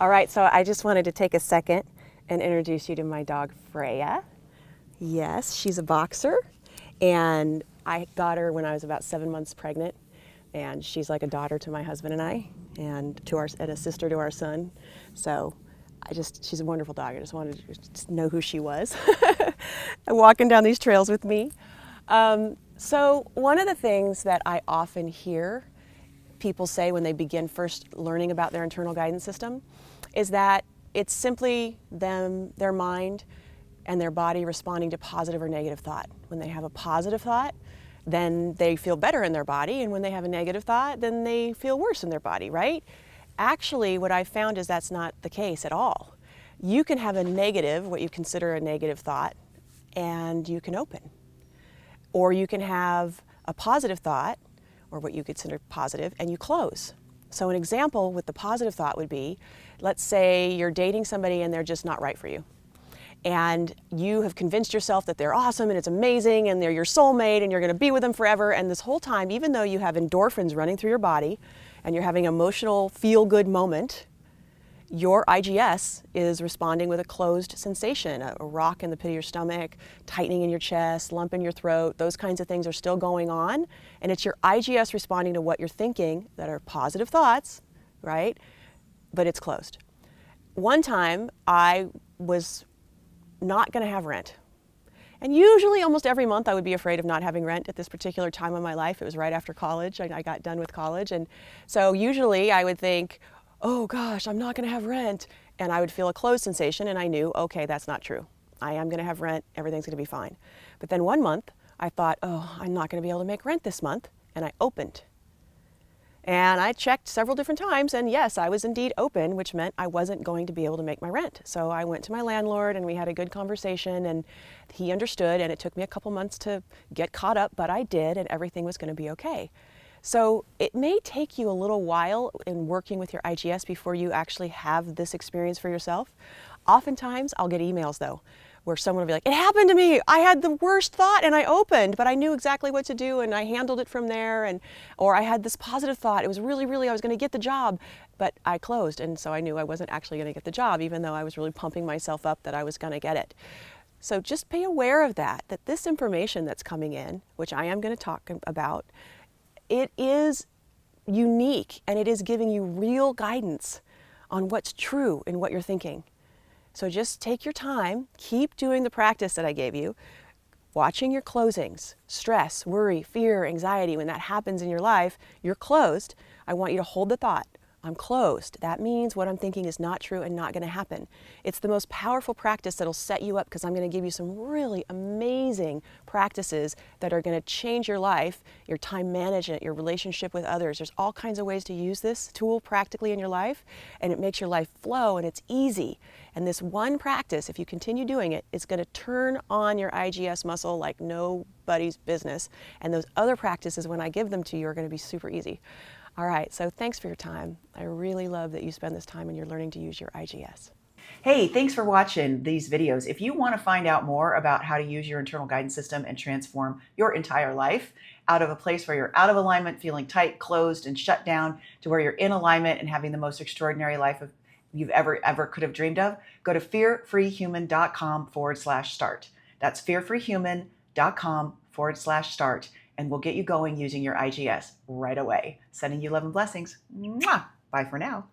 All right, so I just wanted to take a second and introduce you to my dog, Freya. Yes, she's a boxer, and I got her when I was about 7 months pregnant, and she's like a daughter to my husband and I, and a sister to our son. So she's a wonderful dog. I just wanted to know who she was, walking down these trails with me. So one of the things that I often hear people say when they begin first learning about their internal guidance system is that it's simply their mind and their body responding to positive or negative thought. When they have a positive thought, then they feel better in their body, and when they have a negative thought, then they feel worse in their body, right? Actually, what I've found is that's not the case at all. You can have a negative, what you consider a negative thought, and you can open. Or you can have a positive thought, or what you consider positive, and you close. So an example with the positive thought would be, let's say you're dating somebody and they're just not right for you. And you have convinced yourself that they're awesome and it's amazing and they're your soulmate and you're going to be with them forever. And this whole time, even though you have endorphins running through your body and you're having an emotional feel-good moment, your IGS is responding with a closed sensation, a rock in the pit of your stomach, tightening in your chest, lump in your throat. Those kinds of things are still going on. And it's your IGS responding to what you're thinking that are positive thoughts, right? But it's closed. One time I was not going to have rent. And usually almost every month I would be afraid of not having rent. At this particular time of my life, it was right after college. I got done with college. And so usually I would think, oh gosh, I'm not going to have rent. And I would feel a closed sensation, and I knew, okay, that's not true. I am going to have rent. Everything's going to be fine. But then one month I thought, oh, I'm not going to be able to make rent this month. And I opened. And I checked several different times, and yes, I was indeed open, which meant I wasn't going to be able to make my rent. So I went to my landlord and we had a good conversation, and he understood, and it took me a couple months to get caught up, but I did, and everything was going to be okay. So it may take you a little while in working with your IGS before you actually have this experience for yourself. Oftentimes, I'll get emails though, where someone will be like, it happened to me. I had the worst thought and I opened, but I knew exactly what to do and I handled it from there. Or I had this positive thought. It was really, I was going to get the job, but I closed. And so I knew I wasn't actually going to get the job, even though I was really pumping myself up that I was going to get it. So just be aware of that this information that's coming in, which I am going to talk about, it is unique and it is giving you real guidance on what's true in what you're thinking. So just take your time, keep doing the practice that I gave you, watching your closings, stress, worry, fear, anxiety. When that happens in your life, you're closed. I want you to hold the thought. I'm closed. That means what I'm thinking is not true and not going to happen. It's the most powerful practice that'll set you up, because I'm going to give you some really amazing practices that are going to change your life, your time management, your relationship with others. There's all kinds of ways to use this tool practically in your life, and it makes your life flow, and it's easy. And this one practice, if you continue doing it, it's going to turn on your IGS muscle like nobody's business. And those other practices, when I give them to you, are going to be super easy. All right, so thanks for your time. I really love that you spend this time and you're learning to use your IGS. Hey, thanks for watching these videos. If you want to find out more about how to use your internal guidance system and transform your entire life out of a place where you're out of alignment, feeling tight, closed, and shut down, to where you're in alignment and having the most extraordinary life you've ever could have dreamed of, go to fearfreehuman.com/start. That's fearfreehuman.com/start. And we'll get you going using your IGS right away. Sending you love and blessings. Mwah! Bye for now.